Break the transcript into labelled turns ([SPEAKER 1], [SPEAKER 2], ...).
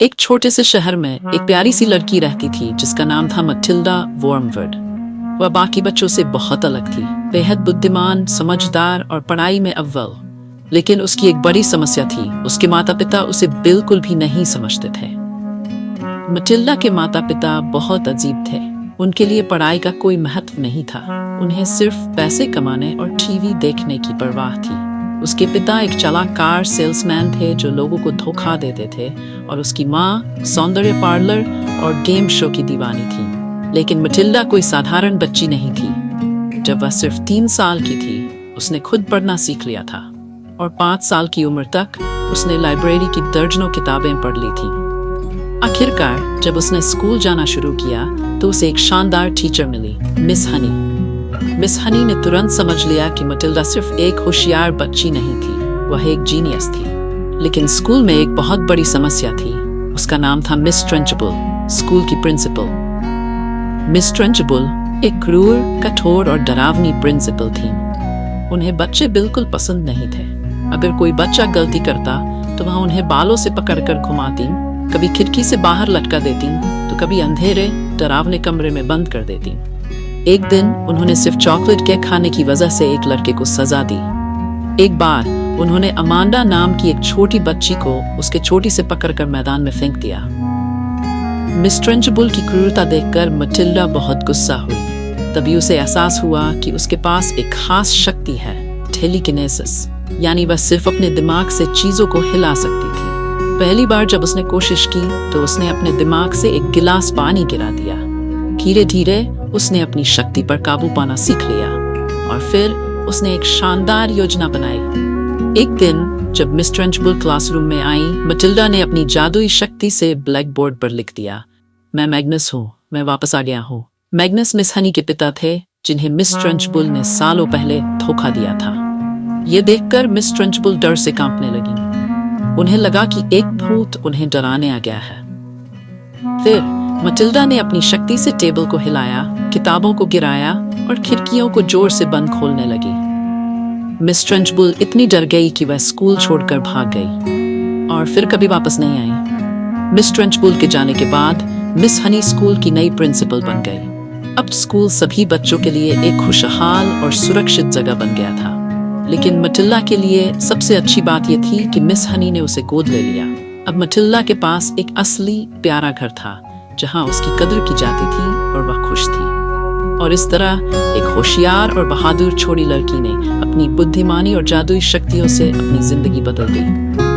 [SPEAKER 1] एक छोटे से शहर में एक प्यारी सी लड़की रहती थी जिसका नाम था मटिल्डा वॉर्मवुड। वह बाकी बच्चों से बहुत अलग थी, बेहद बुद्धिमान, समझदार और पढ़ाई में अव्वल। लेकिन उसकी एक बड़ी समस्या थी, उसके माता पिता उसे बिल्कुल भी नहीं समझते थे। मटिल्डा के माता पिता बहुत अजीब थे। उनके लिए पढ़ाई का कोई महत्व नहीं था। उन्हें सिर्फ पैसे कमाने और टीवी देखने की परवाह थी। उसके पिता एक चालाक कार सेल्समैन थे जो लोगों को धोखा देते थे, और उसकी माँ सौंदर्य पार्लर और गेम शो की दीवानी थी। लेकिन मटिल्डा कोई साधारण बच्ची नहीं थी। जब वह सिर्फ 3 साल की थी, उसने खुद पढ़ना सीख लिया था, और 5 साल की उम्र तक उसने लाइब्रेरी की दर्जनों किताबें पढ़ ली थी। आखिरकार जब उसने स्कूल जाना शुरू किया तो उसे एक शानदार टीचर मिली, मिस हनी। मिस हनी ने तुरंत समझ लिया कि मटिल्डा सिर्फ एक होशियार बच्ची नहीं थी, वह एक जीनियस थी। लेकिन स्कूल में एक बहुत बड़ी समस्या थी। उसका नाम था मिस ट्रंचबुल, स्कूल की प्रिंसिपल। मिस ट्रंचबुल एक क्रूर, कठोर और डरावनी प्रिंसिपल थी। उन्हें बच्चे बिल्कुल पसंद नहीं थे। अगर कोई बच्चा गलती करता तो वह उन्हें बालों से पकड़कर घुमाती, कभी खिड़की से बाहर लटका देती तो कभी अंधेरे, डरावने कमरे में बंद कर देती। एक दिन उन्होंने सिर्फ चॉकलेट केक खाने की वजह से एक लड़के को सजा दी। एक बार उन्होंने अमांडा नाम की एक छोटी बच्ची को उसके चोटी से पकड़कर मैदान में फेंक दिया। मिस ट्रंचबुल की क्रूरता देखकर मटिल्डा बहुत गुस्सा हुई। तभी उसे एहसास हुआ कि उसके पास एक खास शक्ति है, टेलीकिनेसिस, यानी वह सिर्फ अपने दिमाग से चीजों को हिला सकती थी। पहली बार जब उसने कोशिश की तो उसने अपने दिमाग से एक गिलास पानी गिरा दिया। धीरे धीरे उसने अपनी शक्ति पर काबू पाना सीख लिया, और फिर उसने एक शानदार योजना बनाई। एक दिन जब मिस ट्रंचबुल क्लासरूम में आई, मटिल्डा ने अपनी जादुई शक्ति से ब्लैक बोर्ड पर लिख दिया, मैं मैग्नस हूँ, मैं वापस आ गया हूँ। मैग्नस मिस हनी के पिता थे, जिन्हें मिस ट्रंचबुल ने सालों पहले धोखा दिया था। ये देखकर मिस ट्रंचबुल डर से कांपने लगी। उन्हें लगा कि एक भूत उन्हें डराने आ गया है। फिर मटिल्डा ने अपनी शक्ति से टेबल को हिलाया, किताबों को गिराया और खिड़कियों को जोर से बंद खोलने लगी। मिस ट्रंचबुल इतनी डर गई कि वह स्कूल छोड़कर भाग गई और फिर कभी वापस नहीं आई। मिस ट्रंचबुल के जाने के बाद मिस हनी स्कूल की नई प्रिंसिपल बन गई। अब स्कूल सभी बच्चों के लिए एक खुशहाल और सुरक्षित जगह बन गया था। लेकिन मटिल्डा के लिए सबसे अच्छी बात यह थी कि मिस हनी ने उसे गोद ले लिया। अब मटिल्डा के पास एक असली प्यारा घर था, जहां उसकी कदर की जाती थी और वह खुश थी। और इस तरह एक होशियार और बहादुर छोटी लड़की ने अपनी बुद्धिमानी और जादुई शक्तियों से अपनी जिंदगी बदल दी।